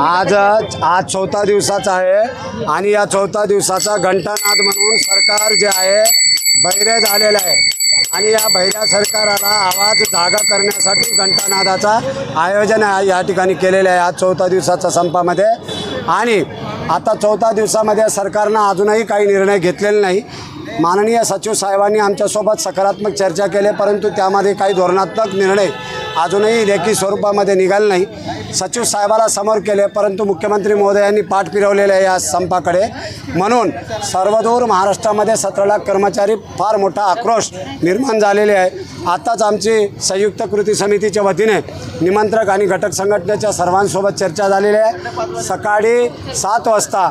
आज चौथा दिवसाचा आहे आणि या चौथा दिवसाचा घंटानाद म्हणून सरकार जे आहे बहिरे झालेलं आहे आणि या बहिऱ्या सरकाराला आवाज जागा करण्यासाठी घंटानादाचा आयोजन या ठिकाणी केलेलं आहे आज चौथा दिवसाच्या संपामध्ये। आणि आता चौथा दिवसामध्ये सरकारनं अजूनही काही निर्णय घेतलेले नाही। माननीय सचिव साहेबांनी आमच्यासोबत सकारात्मक चर्चा केली, परंतु त्यामध्ये काही धोरणात्मक निर्णय अजूनही लेखी स्वरूपामध्ये निघाले नाही। सचिव साहेबाला समोर केले, परंतु मुख्यमंत्री महोदयांनी पाठ फिरवलेले आहे या संपाकडे। म्हणून सर्वदूर महाराष्ट्रामध्ये 17 लाख कर्मचारी फार मोठा आक्रोश निर्माण झालेले आहे। आताच आमची संयुक्त कृती समितीच्या वतीने निमंत्रक आणि घटक संघटनेच्या सर्वांसोबत चर्चा झालेली आहे। सकाळी 7 वाजता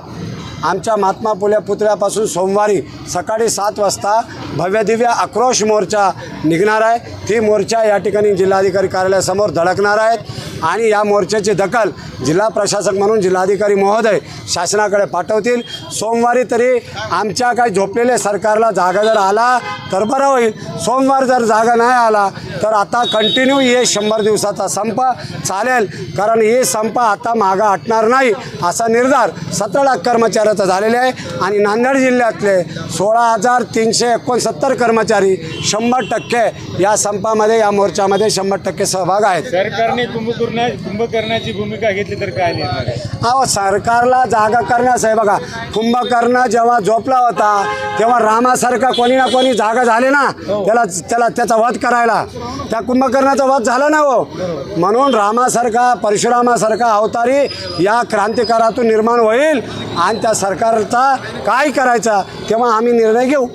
आमच्या महात्मा फुले पुतळ्यापासून सोमवारी सकाळी 7 वाजता भव्यदिव्य आक्रोश मोर्चा निघणार आहे। ती मोर्चा या ठिकाणी जिल्हाधिकारी कार्यालयासमोर धडकणार आहेत आणि या मोर्चाची दखल जिल्हा प्रशासक म्हणून जिल्हाधिकारी महोदय शासनाकडे पाठवतील। सोमवारी तरी आमच्या काही झोपलेल्या सरकारला जागा जर आला तर बरं होईल। सोमवार जर जागा नाही आला तर आता कंटिन्यू हे 100 दिवसाचा संप चालेल, कारण हे संप आता मागं हटणार नाही असा निर्धार 17 लाख कर्मचाऱ्याचा झालेला आहे। आणि नांदेड जिल्ह्यातले 16,369 कर्मचारी 100% या संपामध्ये या मोर्चामध्ये 100% सहभाग आहेत। सरकारने कुंभकर्णाची भूमिका घेतली तर काय निर्णय? अहो, सरकारला जागा करण्यास आहे बघा। कुंभकर्ण जेव्हा झोपला होता तेव्हा रामासारखा कोणी ना कोणी जागा झाले ना त्याचा वध करायला। त्या कुंभकर्णाचा वध झाला ना हो, म्हणून रामासारखा परशुरामासारखा अवतारी या क्रांतिकारातून निर्माण होईल आणि त्या सरकारचा काय करायचा तेव्हा आम्ही निर्णय घेऊ।